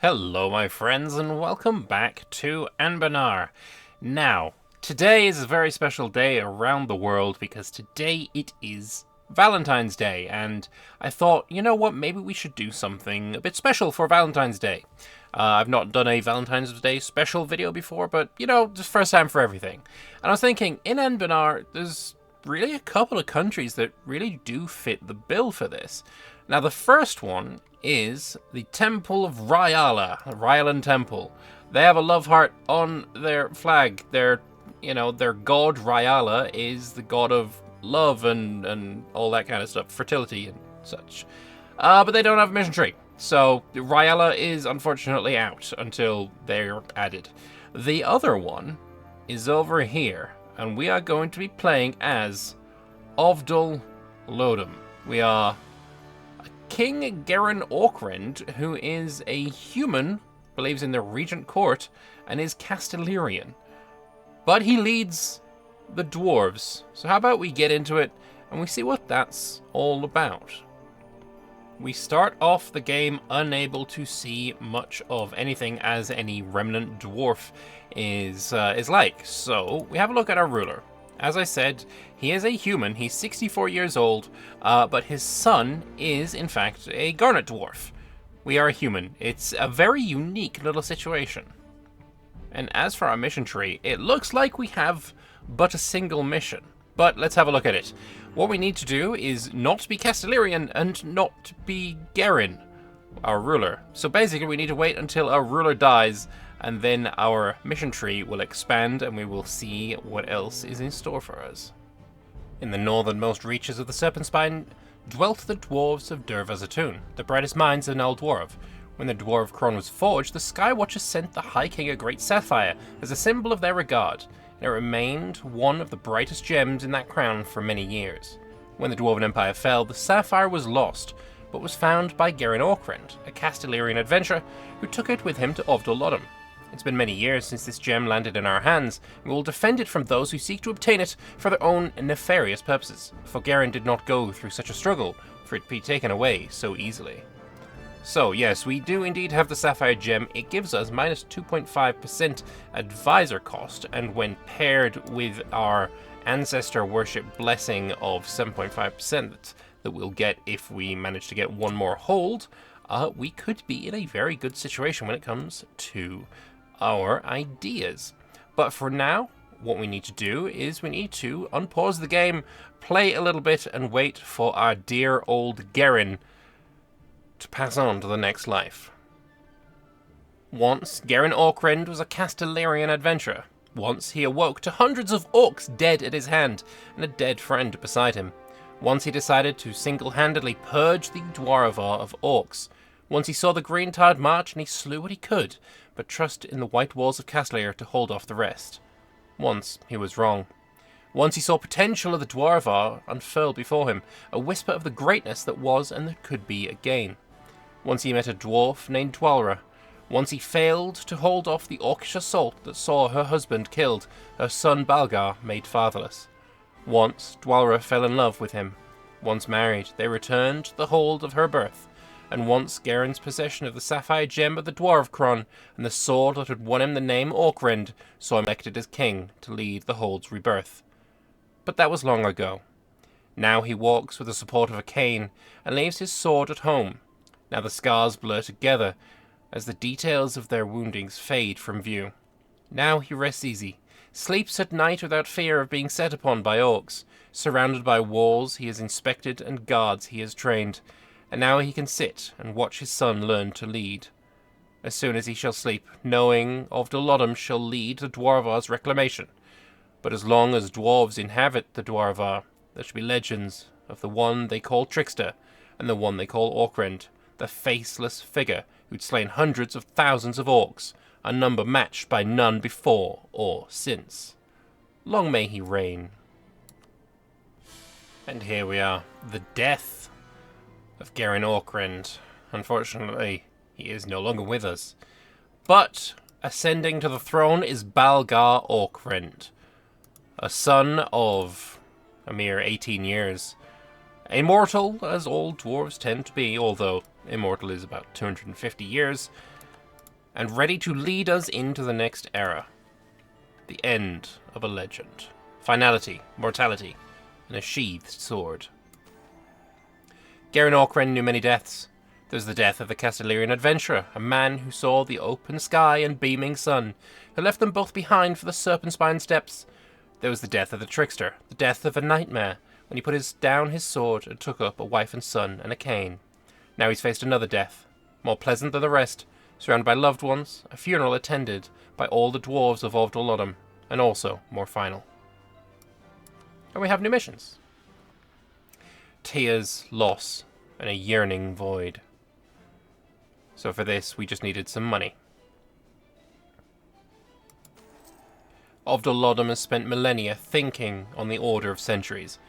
Hello, my friends, and welcome back to Anbennar. Now, today is a very special day around the world because today it is Valentine's Day, and I thought, you know what, maybe we should do something a bit special for Valentine's Day. I've not done a Valentine's Day special video before, but, just first time for everything. And I was thinking, in Anbennar, there's really a couple of countries that really do fit the bill for this. Now, the first one is the Temple of Ryala, the Ryalan Temple. They have a love heart on their flag. Their god Ryala is the god of love and all that kind of stuff, fertility and such. But they don't have a mission tree, so Ryala is unfortunately out until they're added. The other one is over here, and we are going to be playing as Ovdal Lodhum. We are King Garen Orkrend, who is a human, believes in the regent court, and is Castellerian. But he leads the dwarves. So how about we get into it and we see what that's all about. We start off the game unable to see much of anything as any remnant dwarf is like. So we have a look at our ruler. As I said, he is a human. He's 64 years old, but his son is, in fact, a garnet dwarf. We are a human. It's a very unique little situation. And as for our mission tree, it looks like we have but a single mission. But let's have a look at it. What we need to do is not be Castellerian and not be Garen, our ruler. So basically we need to wait until our ruler dies, and then our mission tree will expand and we will see what else is in store for us. In the northernmost reaches of the serpentspine dwelt the Dwarves of Lodhum, the brightest minds in Old Dwarf. When the Dwarf crown was forged, the Sky Watchers sent the High King a great sapphire as a symbol of their regard, and it remained one of the brightest gems in that crown for many years. When the Dwarven Empire fell, the sapphire was lost, but was found by Garen Orkrend, a Castellerian adventurer who took it with him to Ovdal Lodhum. It's been many years since this gem landed in our hands, and we will defend it from those who seek to obtain it for their own nefarious purposes, for Garen did not go through such a struggle for it to be taken away so easily. So yes, we do indeed have the sapphire gem. It gives us minus 2.5% advisor cost, and when paired with our ancestor worship blessing of 7.5% that we'll get if we manage to get one more hold, we could be in a very good situation when it comes to our ideas. But for now, what we need to do is we need to unpause the game, play a little bit, and wait for our dear old Garen to pass on to the next life. Once, Garen Orkrend was a Castellerian adventurer. Once, he awoke to hundreds of orcs dead at his hand, and a dead friend beside him. Once, he decided to single-handedly purge the Dwarvar of orcs. Once, he saw the green tide march, and he slew what he could, but trusted in the white walls of Castellar to hold off the rest. Once, he was wrong. Once, he saw potential of the Dwarvar unfurl before him, a whisper of the greatness that was and that could be again. Once, he met a dwarf named Dwalra. Once, he failed to hold off the orcish assault that saw her husband killed, her son Balgar made fatherless. Once, Dwalra fell in love with him. Once married, they returned to the hold of her birth. And once, Garen's possession of the sapphire gem of the Dwarf Crown and the sword that had won him the name Orkrend saw him elected as king to lead the hold's rebirth. But that was long ago. Now he walks with the support of a cane and leaves his sword at home. Now the scars blur together as the details of their woundings fade from view. Now he rests easy, sleeps at night without fear of being set upon by orcs. Surrounded by walls he has inspected and guards he has trained, and now he can sit and watch his son learn to lead. As soon as he shall sleep, knowing Ovdal Lodhum shall lead the Dwarvar's reclamation. But as long as dwarves inhabit the Dwarvar, there shall be legends of the one they call Trickster, and the one they call Orkrend, the faceless figure who'd slain hundreds of thousands of orcs, a number matched by none before or since. Long may he reign. And here we are, the death of Garen Orkrend. Unfortunately, he is no longer with us. But ascending to the throne is Balgar Orkrend, a son of a mere 18 years. Immortal, as all dwarves tend to be, although immortal is about 250 years. and ready to lead us into the next era. The end of a legend. Finality, mortality, and a sheathed sword. Geraint Orcren knew many deaths. There was the death of the Castellarian adventurer, a man who saw the open sky and beaming sun, who left them both behind for the serpentspine steppes. There was the death of the trickster, the death of a nightmare, when he put down his sword and took up a wife and son and a cane. Now he's faced another death, more pleasant than the rest, surrounded by loved ones, a funeral attended by all the dwarves of Ovdal Lodhum, and also more final. And we have new missions. Tia's loss and a yearning void. So for this, we just needed some money. Ovdal Lodhum has spent millennia thinking on the order of centuries.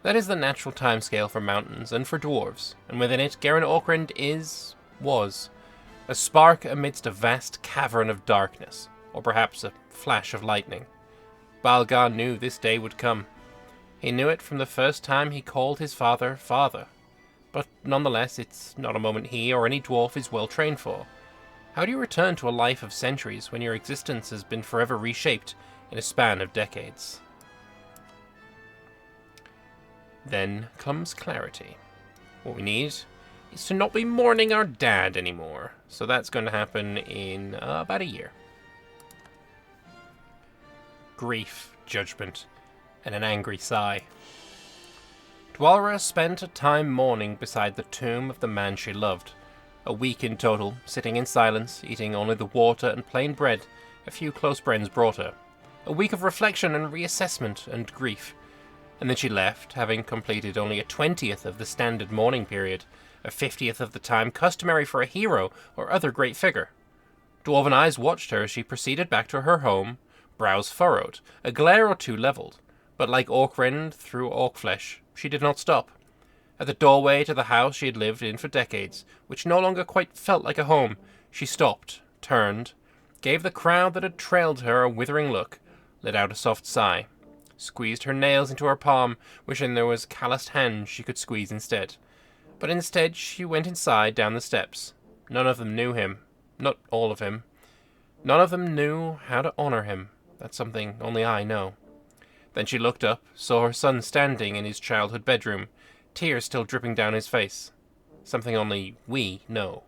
That is the natural timescale for mountains and for dwarves, and within it, Geraint Orcren was, a spark amidst a vast cavern of darkness, or perhaps a flash of lightning. Balgar knew this day would come. He knew it from the first time he called his father, father. But nonetheless, it's not a moment he or any dwarf is well trained for. How do you return to a life of centuries when your existence has been forever reshaped in a span of decades? Then comes clarity. What we need is to not be mourning our dad anymore. So that's going to happen in about a year. Grief, judgment, and an angry sigh. Dwalra spent a time mourning beside the tomb of the man she loved. A week in total, sitting in silence, eating only the water and plain bread a few close friends brought her. A week of reflection and reassessment and grief. And then she left, having completed only a 20th of the standard mourning period, a 50th of the time customary for a hero or other great figure. Dwarven eyes watched her as she proceeded back to her home, brows furrowed, a glare or two levelled. But like Orcren through orc flesh, she did not stop. At the doorway to the house she had lived in for decades, which no longer quite felt like a home, she stopped, turned, gave the crowd that had trailed her a withering look, let out a soft sigh, squeezed her nails into her palm, wishing there was calloused hand she could squeeze instead. But instead she went inside down the steps. None of them knew him. Not all of him. None of them knew how to honor him. That's something only I know. Then she looked up, saw her son standing in his childhood bedroom, tears still dripping down his face. Something only we know.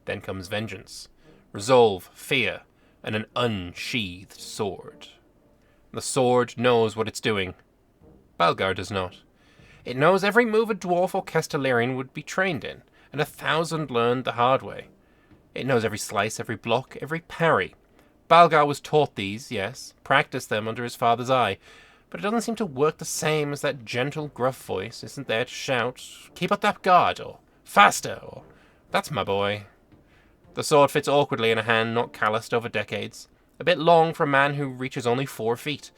Then comes vengeance, resolve, fear, and an unsheathed sword. The sword knows what it's doing. Balgar does not. It knows every move a dwarf or Castellarian would be trained in, and 1,000 learned the hard way. It knows every slice, every block, every parry. Balgar was taught these, yes, practiced them under his father's eye, but it doesn't seem to work the same as that gentle, gruff voice isn't there to shout, "Keep up that guard," or "Faster," or "That's my boy." The sword fits awkwardly in a hand not calloused over decades, a bit long for a man who reaches only 4 feet,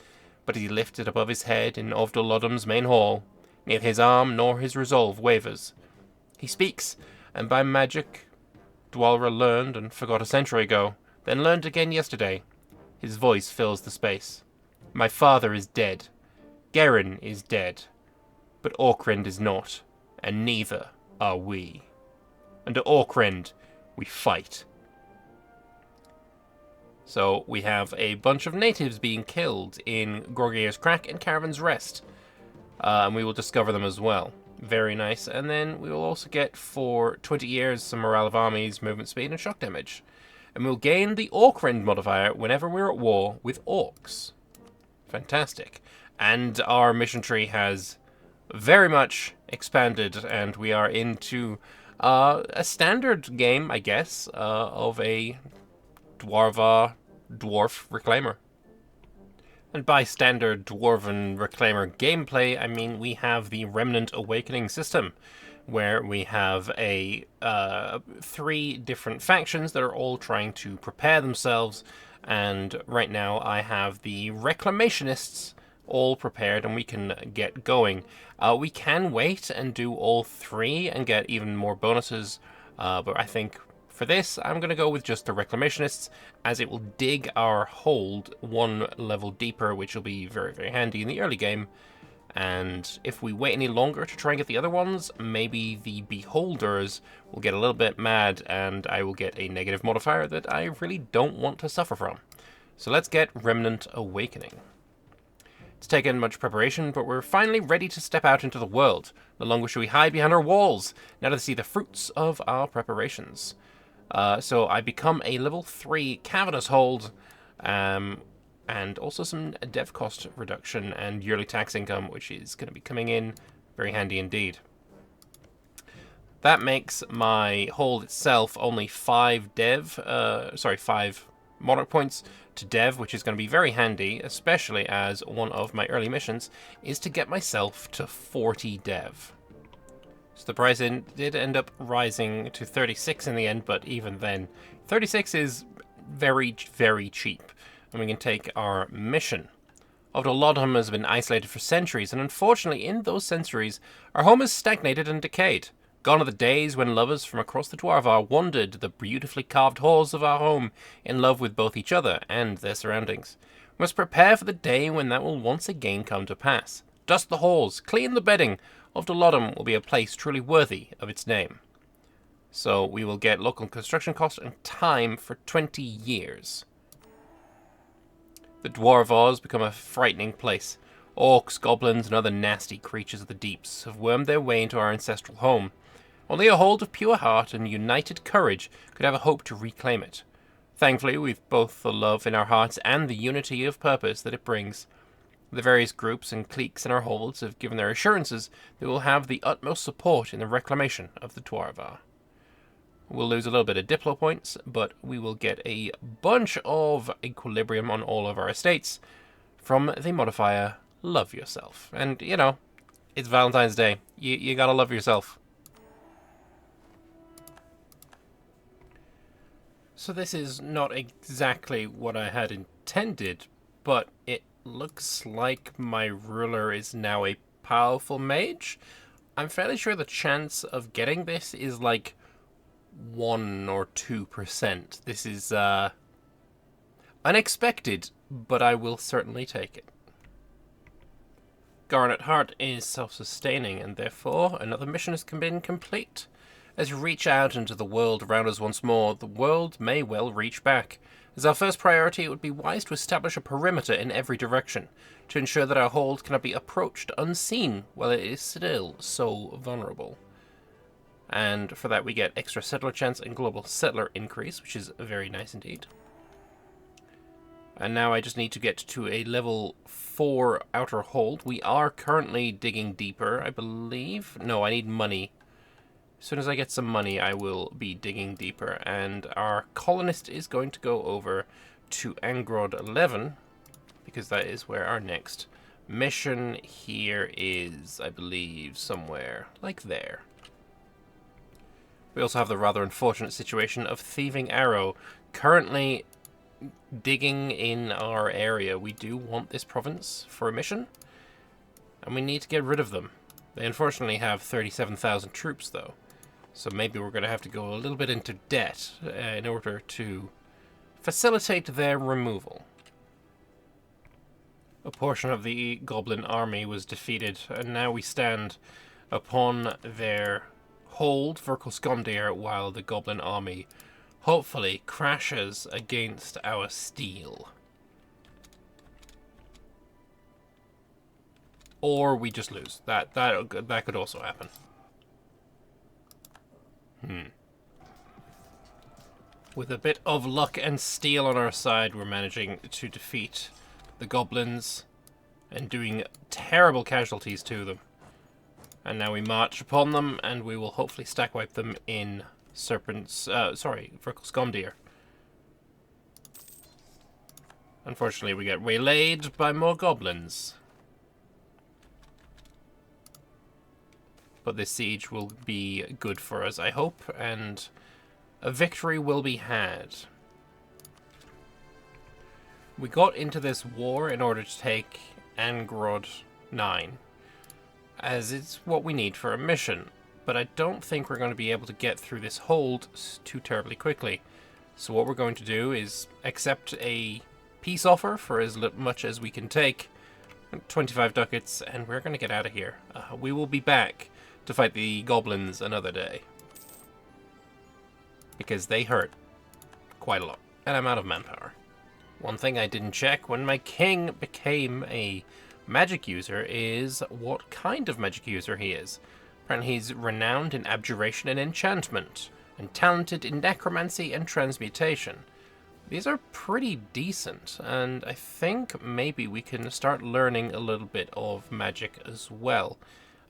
but as he lifts it above his head in Ovdal Lodhum's main hall, neither his arm nor his resolve wavers. He speaks, and by magic Dwalra learned and forgot a century ago, then learned again yesterday. His voice fills the space. My father is dead. Geraint is dead. But Orcren is not, and neither are we. Under Orcren, we fight. So we have a bunch of natives being killed in Gorgier's Crack and Caravan's Rest. And we will discover them as well. Very nice. And then we will also get, for 20 years, some morale of armies, movement speed, and shock damage. And we'll gain the Orcren modifier whenever we're at war with orcs. Fantastic. And our mission tree has very much expanded, and we are into a standard game, I guess, of a dwarf reclaimer. And by standard dwarven reclaimer gameplay, I mean we have the Remnant Awakening system, where we have 3 different factions that are all trying to prepare themselves, and right now I have the Reclamationists all prepared and we can get going. We can wait and do all 3 and get even more bonuses, but I think for this I'm going to go with just the Reclamationists, as it will dig our hold 1 level deeper, which will be very, very handy in the early game. And if we wait any longer to try and get the other ones, maybe the beholders will get a little bit mad and I will get a negative modifier that I really don't want to suffer from. So let's get Remnant Awakening. It's taken much preparation, but we're finally ready to step out into the world. No longer should we hide behind our walls, now to see the fruits of our preparations. So I become a level 3 Cavernous Hold, and also some dev cost reduction and yearly tax income, which is going to be coming in very handy indeed. That makes my hold itself only 5 monarch points to dev, which is going to be very handy, especially as one of my early missions is to get myself to 40 dev. So the price did end up rising to 36 in the end, but even then, 36 is very, very cheap. And we can take our mission. Ovdal Lodhum has been isolated for centuries, and unfortunately in those centuries, our home has stagnated and decayed. Gone are the days when lovers from across the Dwarvar wandered the beautifully carved halls of our home, in love with both each other and their surroundings. We must prepare for the day when that will once again come to pass. Dust the halls, clean the bedding. Ovdal Lodhum will be a place truly worthy of its name. So we will get local construction cost and time for 20 years. The Dwarves become a frightening place. Orcs, goblins, and other nasty creatures of the deeps have wormed their way into our ancestral home. Only a hold of pure heart and united courage could have a hope to reclaim it. Thankfully, we've both the love in our hearts and the unity of purpose that it brings. The various groups and cliques in our holds have given their assurances that we will have the utmost support in the reclamation of the Dwarvar. We'll lose a little bit of Diplo points, but we will get a bunch of equilibrium on all of our estates from the modifier Love Yourself. And, you know, it's Valentine's Day. You gotta love yourself. So this is not exactly what I had intended, but it looks like my ruler is now a powerful mage. I'm fairly sure the chance of getting this is like 1 or 2%. This is unexpected, but I will certainly take it. Garnet Heart is self-sustaining, and therefore another mission has been complete. As we reach out into the world around us once more, the world may well reach back. As our first priority, it would be wise to establish a perimeter in every direction, to ensure that our hold cannot be approached unseen while it is still so vulnerable. And for that we get extra settler chance and global settler increase, which is very nice indeed. And now I just need to get to a level 4 outer hold. We are currently digging deeper, I believe. No, I need money. As soon as I get some money, I will be digging deeper. And our colonist is going to go over to Angrod 11, because that is where our next mission here is, I believe, somewhere like there. We also have the rather unfortunate situation of Thieving Arrow currently digging in our area. We do want this province for a mission, and we need to get rid of them. They unfortunately have 37,000 troops, though, so maybe we're going to have to go a little bit into debt in order to facilitate their removal. A portion of the goblin army was defeated, and now we stand upon their hold Verkelsgondir while the goblin army hopefully crashes against our steel. Or we just lose. That could also happen. With a bit of luck and steel on our side, we're managing to defeat the goblins and doing terrible casualties to them. And now we march upon them, and we will hopefully stack wipe them in Verkelsgondir. Unfortunately, we get waylaid by more goblins. But this siege will be good for us, I hope, and a victory will be had. We got into this war in order to take Angrod 9. As it's what we need for a mission, but I don't think we're going to be able to get through this hold too terribly quickly. So what we're going to do is accept a peace offer for as much as we can take, 25 ducats, and we're going to get out of here. We will be back to fight the goblins another day. Because they hurt quite a lot. And I'm out of manpower. One thing I didn't check when my king became a magic user is what kind of magic user he is. Apparently he's renowned in abjuration and enchantment, and talented in necromancy and transmutation. These are pretty decent, and I think maybe we can start learning a little bit of magic as well.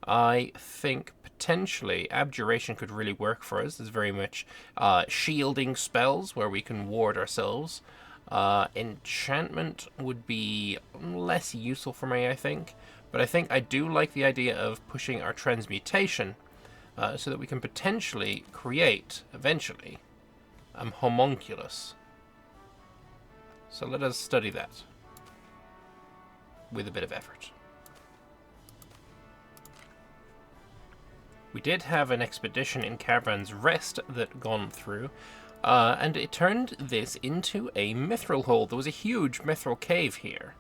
I think potentially abjuration could really work for us. There's very much shielding spells where we can ward ourselves. Enchantment would be less useful for me, I think. But I think I do like the idea of pushing our transmutation so that we can potentially create, eventually, a homunculus. So let us study that with a bit of effort. We did have an expedition in Caravan's Rest that gone through, and it turned this into a mithril hole. There was a huge mithril cave here,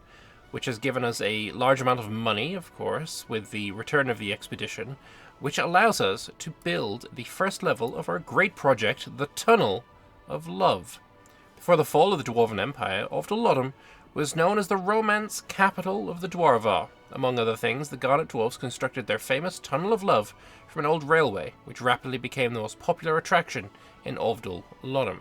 which has given us a large amount of money, of course, with the return of the expedition, which allows us to build the first level of our great project, the Tunnel of Love. Before the fall of the Dwarven Empire, Ovdal Lodhum was known as the romance capital of the Dwarves. Among other things, the Garnet Dwarves constructed their famous Tunnel of Love from an old railway, which rapidly became the most popular attraction in Ovdal Lodhum.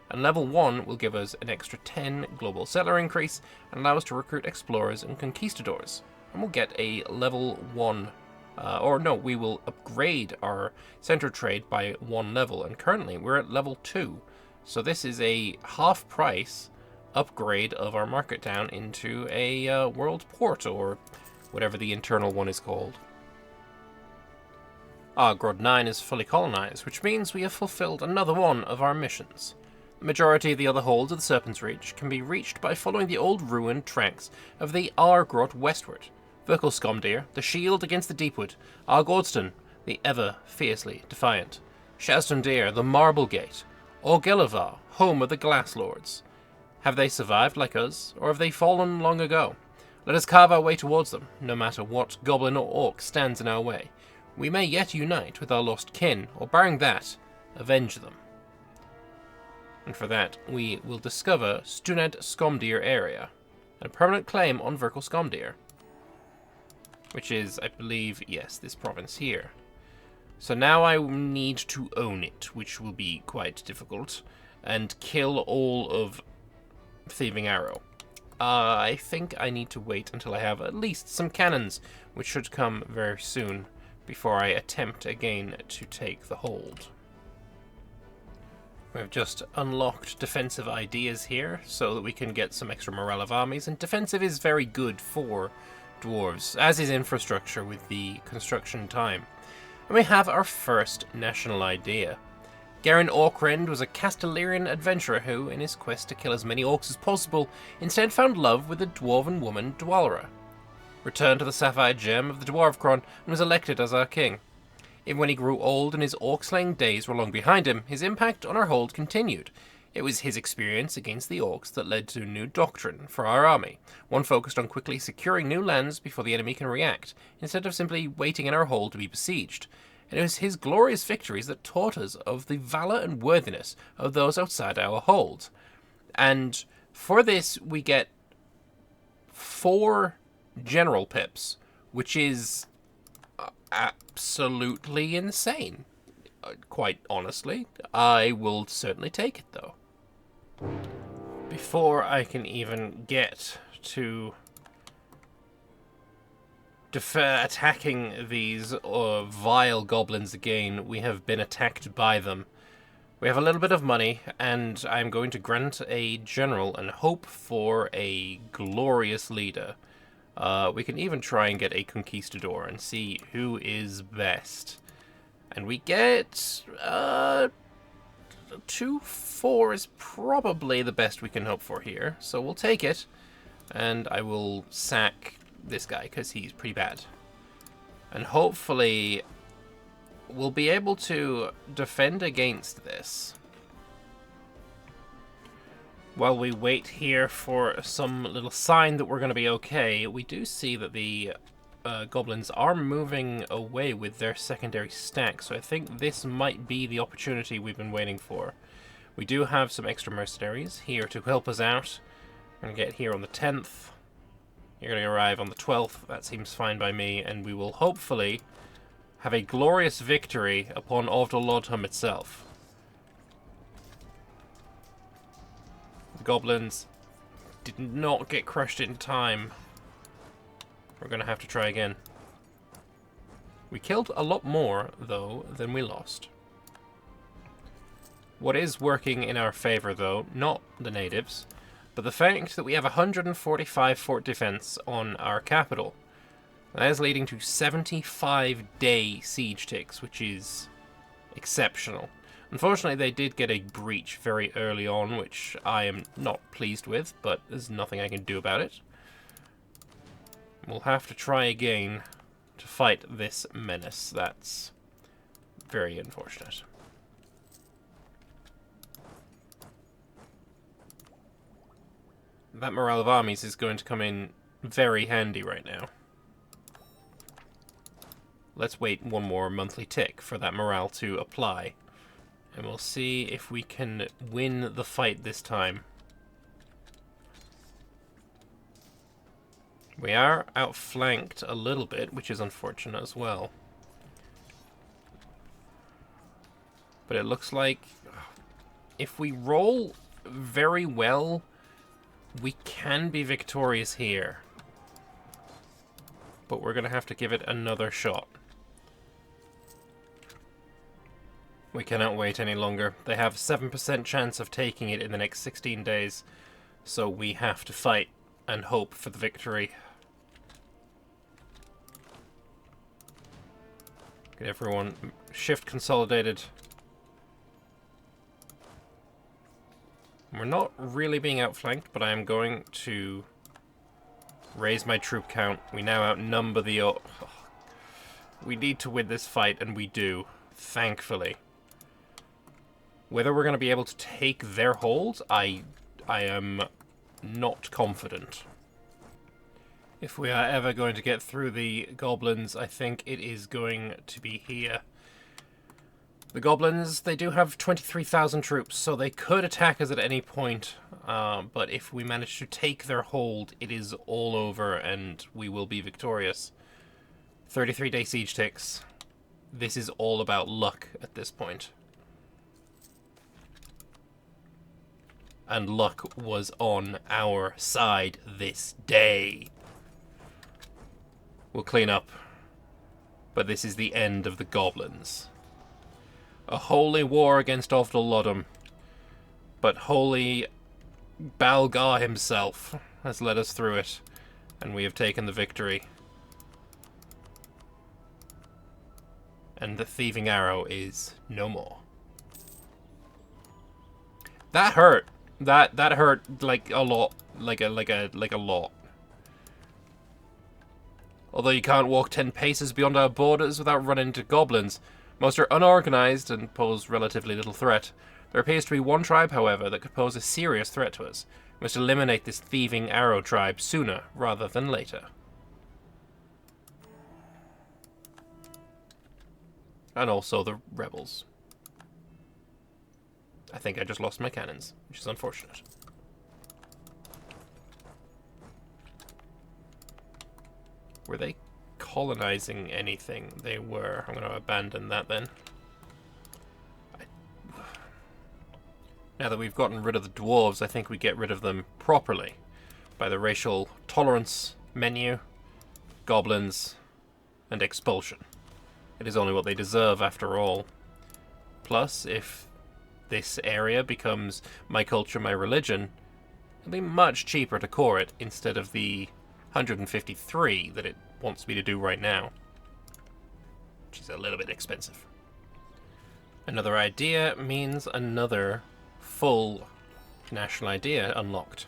And level 1 will give us an extra 10 global settler increase and allow us to recruit explorers and conquistadors. And we'll get a level 1, we will upgrade our center trade by 1 level, and currently we're at level 2. So this is a half price upgrade of our market town into a world port, or whatever the internal one is called. Grod 9 is fully colonized, which means we have fulfilled another one of our missions. The majority of the other holds of the Serpent's Reach can be reached by following the old ruined tracks of the Grot westward. Verkelskomdir, the shield against the Deepwood. Argordston, the ever fiercely defiant. Shastundir, the Marble Gate. Orgelavar, home of the Glass Lords. Have they survived like us, or have they fallen long ago? Let us carve our way towards them, no matter what goblin or orc stands in our way. We may yet unite with our lost kin, or barring that, avenge them. And for that, we will discover Stunad Skomdir area, and a permanent claim on Verkelskomdir, which is, I believe, yes, this province here. So now I need to own it, which will be quite difficult, and kill all of Thieving Arrow. I think I need to wait until I have at least some cannons, which should come very soon, before I attempt again to take the hold. We've just unlocked defensive ideas here, so that we can get some extra morale of armies, and defensive is very good for dwarves, as is infrastructure with the construction time. And we have our first national idea. Garen Orkrend was a Castellarian adventurer who, in his quest to kill as many orcs as possible, instead found love with the dwarven woman Dwalra, returned to the Sapphire Gem of the Dwarvcron, and was elected as our king. Even when he grew old and his orc-slaying days were long behind him, his impact on our hold continued. It was his experience against the orcs that led to a new doctrine for our army, one focused on quickly securing new lands before the enemy can react, instead of simply waiting in our hold to be besieged. And it was his glorious victories that taught us of the valor and worthiness of those outside our hold. And for this, we get 4 general pips, which is absolutely insane. Quite honestly, I will certainly take it, though. Before I can even get to attacking these vile goblins again, we have been attacked by them. We have a little bit of money, and I'm going to grant a general and hope for a glorious leader. We can even try and get a conquistador and see who is best. And we get 2-4 is probably the best we can hope for here, so we'll take it. And I will sack this guy because he's pretty bad. And hopefully we'll be able to defend against this. While we wait here for some little sign that we're going to be okay, we do see that the goblins are moving away with their secondary stack, so I think this might be the opportunity we've been waiting for. We do have some extra mercenaries here to help us out. We're going to get here on the 10th. You're going to arrive on the 12th. That seems fine by me, and we will hopefully have a glorious victory upon Ovdal Lodhum itself. The goblins did not get crushed in time. We're going to have to try again. We killed a lot more, though, than we lost. What is working in our favor, though, not the natives, but the fact that we have 145 fort defense on our capital. That is leading to 75-day siege ticks, which is exceptional. Unfortunately, they did get a breach very early on, which I am not pleased with, but there's nothing I can do about it. We'll have to try again to fight this menace. That's very unfortunate. That morale of armies is going to come in very handy right now. Let's wait one more monthly tick for that morale to apply. And we'll see if we can win the fight this time. We are outflanked a little bit, which is unfortunate as well. But it looks like if we roll very well, we can be victorious here. But we're going to have to give it another shot. We cannot wait any longer. They have 7% chance of taking it in the next 16 days. So we have to fight and hope for the victory. Get everyone shift consolidated. We're not really being outflanked, but I am going to raise my troop count. We now outnumber the... We need to win this fight, and we do, thankfully. Whether we're going to be able to take their hold, I am not confident. If we are ever going to get through the goblins, I think it is going to be here. The goblins, they do have 23,000 troops, so they could attack us at any point. But if we manage to take their hold, it is all over and we will be victorious. 33-day siege ticks. This is all about luck at this point. And luck was on our side this day. We'll clean up. But this is the end of the goblins. A holy war against Ovdal Lodhum. But holy Balgar himself has led us through it. And we have taken the victory. And the thieving arrow is no more. That hurt. That hurt like a lot. Like a lot. Although you can't walk 10 paces beyond our borders without running into goblins. Most are unorganized and pose relatively little threat. There appears to be one tribe, however, that could pose a serious threat to us. We must eliminate this thieving arrow tribe sooner rather than later. And also the rebels. I think I just lost my cannons, which is unfortunate. Were they colonizing anything? They were. I'm going to abandon that then. Now that we've gotten rid of the dwarves, I think we get rid of them properly. By the racial tolerance menu, goblins, and expulsion. It is only what they deserve after all. Plus, if this area becomes my culture, my religion, it'll be much cheaper to core it instead of the 153 that it wants me to do right now. Which is a little bit expensive. Another idea means another full national idea unlocked.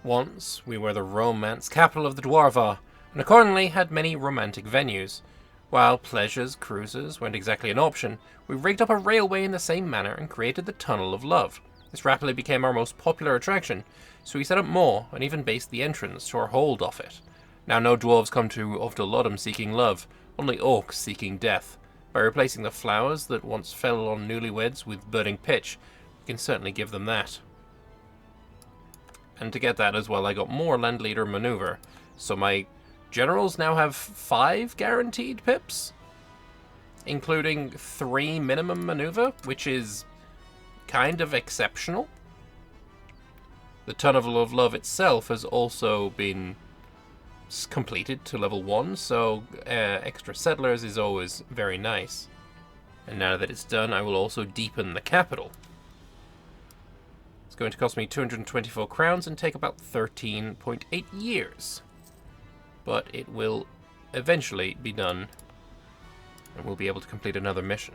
Once, we were the romance capital of the Dwarva, and accordingly had many romantic venues. While pleasures, cruises weren't exactly an option, we rigged up a railway in the same manner and created the Tunnel of Love. This rapidly became our most popular attraction, so we set up more and even based the entrance to our hold off it. Now no dwarves come to Ovdal Lodhum seeking love, only orcs seeking death. By replacing the flowers that once fell on newlyweds with burning pitch, we can certainly give them that. And to get that as well, I got more land leader maneuver, so my generals now have 5 guaranteed pips, including 3 minimum maneuver, which is kind of exceptional. The Tunnel of Love itself has also been completed to level 1, so extra settlers is always very nice. And now that it's done, I will also deepen the capital. It's going to cost me 224 crowns and take about 13.8 years. But it will eventually be done, and we'll be able to complete another mission.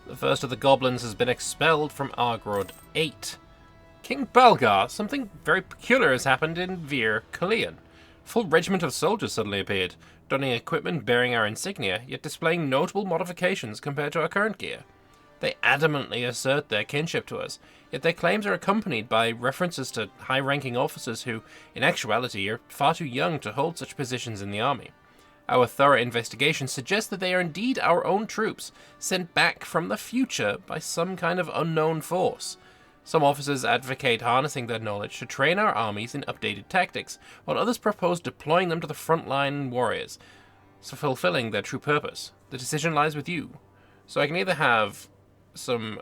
The first of the goblins has been expelled from Argrod 8. King Balgar, something very peculiar has happened in Vir Kalian. A full regiment of soldiers suddenly appeared, donning equipment bearing our insignia, yet displaying notable modifications compared to our current gear. They adamantly assert their kinship to us, yet their claims are accompanied by references to high-ranking officers who, in actuality, are far too young to hold such positions in the army. Our thorough investigation suggests that they are indeed our own troops, sent back from the future by some kind of unknown force. Some officers advocate harnessing their knowledge to train our armies in updated tactics, while others propose deploying them to the frontline warriors, so fulfilling their true purpose. The decision lies with you. So I can either have some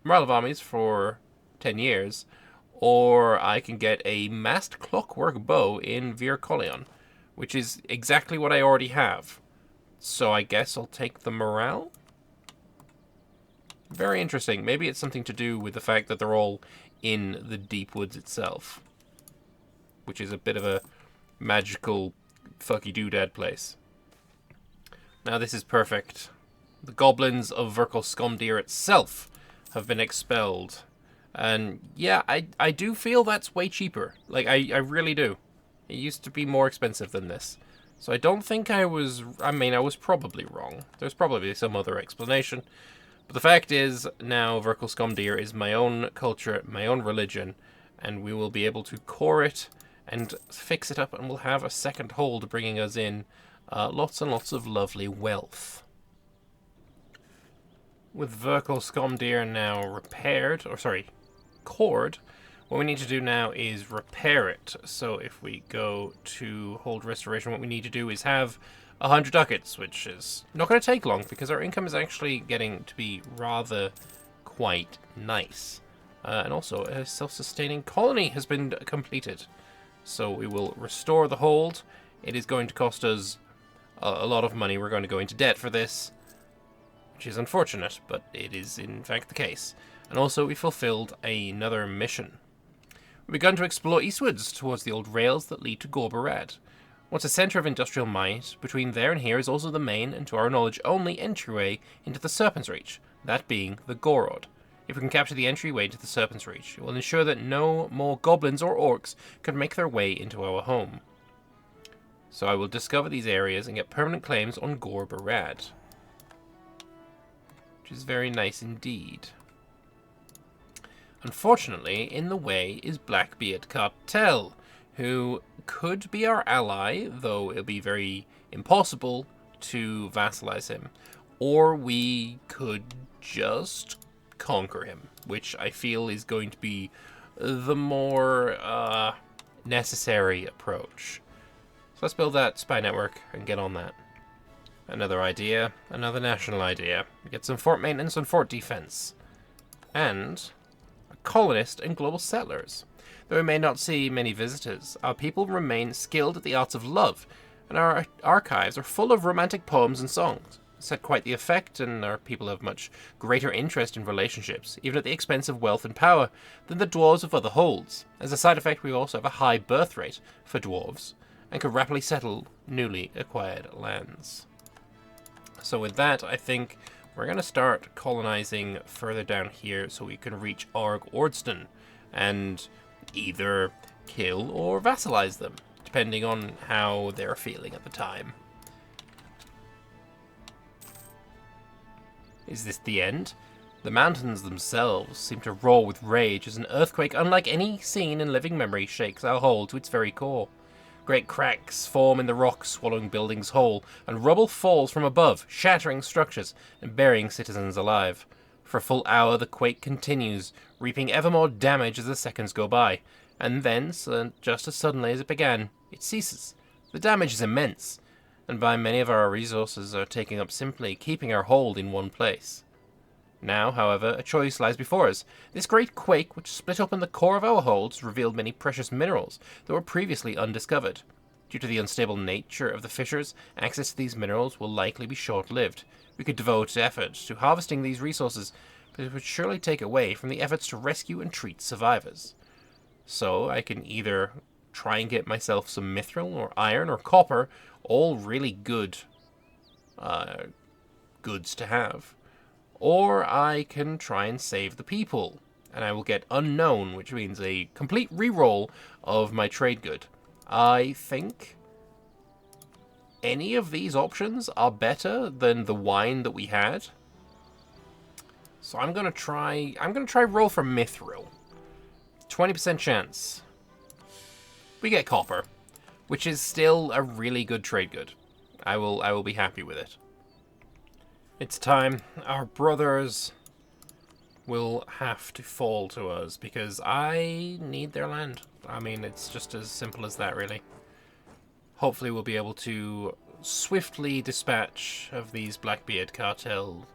morale of armies for 10 years, or I can get a massed clockwork bow in Vir Kalian, which is exactly what I already have. So I guess I'll take the morale? Very interesting. Maybe it's something to do with the fact that they're all in the deep woods itself, which is a bit of a magical fucky-doodad place. Now this is perfect. The goblins of Virkal Skomdir itself have been expelled. And yeah, I do feel that's way cheaper. Like, I really do. It used to be more expensive than this. So I don't think I was probably wrong. There's probably some other explanation. But the fact is, now Virkal Skomdir is my own culture, my own religion, and we will be able to core it and fix it up, and we'll have a second hold bringing us in lots and lots of lovely wealth. With Virkal Skomdir now cored, what we need to do now is repair it. So if we go to hold restoration, what we need to do is have 100 ducats, which is not going to take long because our income is actually getting to be rather quite nice. And also a self-sustaining colony has been completed. So we will restore the hold. It is going to cost us a lot of money. We're going to go into debt for this, which is unfortunate, but it is in fact the case. And also we fulfilled another mission. We've begun to explore eastwards towards the old rails that lead to Gorbarad. Once a centre of industrial might, between there and here is also the main, and to our knowledge only, entryway into the Serpent's Reach, that being the Gorod. If we can capture the entryway to the Serpent's Reach, it will ensure that no more goblins or orcs can make their way into our home. So I will discover these areas and get permanent claims on Gorbarad, which is very nice indeed. Unfortunately, in the way is Blackbeard Cartel, who could be our ally, though it'll be very impossible to vassalize him. Or we could just conquer him, which I feel is going to be the more necessary approach. So let's build that spy network and get on that. Another idea, another national idea. Get some fort maintenance and fort defense. And colonists and global settlers. Though we may not see many visitors, our people remain skilled at the arts of love, and our archives are full of romantic poems and songs. It's had quite the effect, and our people have much greater interest in relationships, even at the expense of wealth and power, than the dwarves of other holds. As a side effect, we also have a high birth rate for dwarves, and can rapidly settle newly acquired lands. So with that, I think we're going to start colonizing further down here so we can reach Arg Ordston and either kill or vassalize them, depending on how they're feeling at the time. Is this the end? The mountains themselves seem to roar with rage as an earthquake unlike any seen in living memory shakes our hold to its very core. Great cracks form in the rocks, swallowing buildings whole, and rubble falls from above, shattering structures and burying citizens alive. For a full hour the quake continues, reaping ever more damage as the seconds go by, and then, just as suddenly as it began, it ceases. The damage is immense, and by many of our resources are taken up simply keeping our hold in one place. Now, however, a choice lies before us. This great quake, which split open the core of our holds, revealed many precious minerals that were previously undiscovered. Due to the unstable nature of the fissures, access to these minerals will likely be short-lived. We could devote effort to harvesting these resources, but it would surely take away from the efforts to rescue and treat survivors. So I can either try and get myself some mithril or iron or copper, all really good goods to have, or I can try and save the people, and I will get unknown, which means a complete reroll of my trade good. I think any of these options are better than the wine that we had. So I'm gonna try roll for mithril. 20% chance. We get copper, which is still a really good trade good. I will be happy with it. It's time. Our brothers will have to fall to us because I need their land. I mean, it's just as simple as that, really. Hopefully we'll be able to swiftly dispatch of these Blackbeard cartel.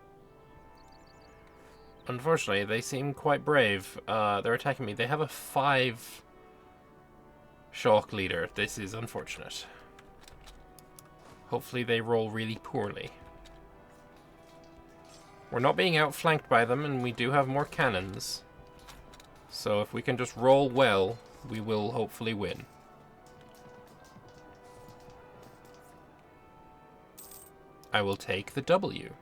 Unfortunately, they seem quite brave. They're attacking me. They have a 5 shock leader. This is unfortunate. Hopefully they roll really poorly. We're not being outflanked by them, and we do have more cannons. So if we can just roll well, we will hopefully win. I will take the W.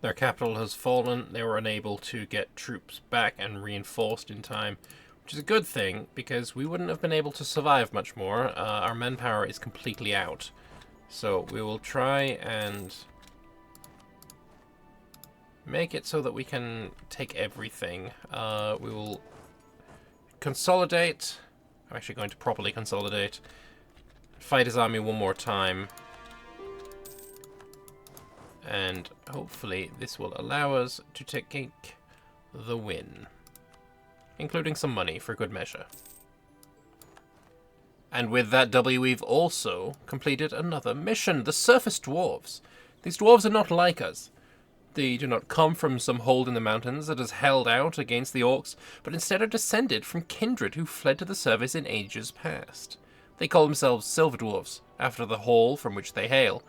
Their capital has fallen. They were unable to get troops back and reinforced in time, which is a good thing, because we wouldn't have been able to survive much more. Our manpower is completely out. So we will try and make it so that we can take everything. We will consolidate. I'm actually going to properly consolidate. Fight his army one more time. And hopefully this will allow us to take the win. Including some money for good measure. And with that W, we've also completed another mission. The Surface Dwarves. These dwarves are not like us. They do not come from some hold in the mountains that has held out against the orcs, but instead are descended from kindred who fled to the surface in ages past. They call themselves Silver Dwarves, after the hall from which they hail.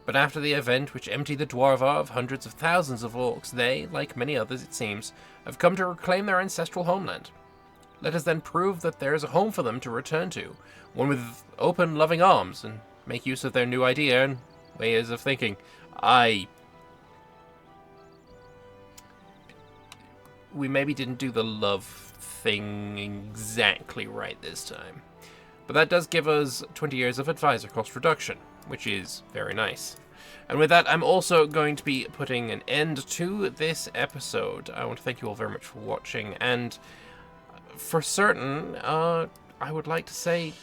But after the event which emptied the Dwarvar of hundreds of thousands of orcs, they, like many others it seems, have come to reclaim their ancestral homeland. Let us then prove that there is a home for them to return to, one with open, loving arms, and make use of their new idea and ways of thinking. We maybe didn't do the love thing exactly right this time. But that does give us 20 years of advisor cost reduction, which is very nice. And with that, I'm also going to be putting an end to this episode. I want to thank you all very much for watching, and for certain, I would like to say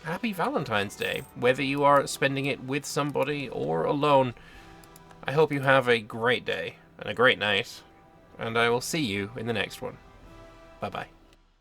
Happy Valentine's Day. Whether you are spending it with somebody or alone, I hope you have a great day and a great night. And I will see you in the next one. Bye-bye.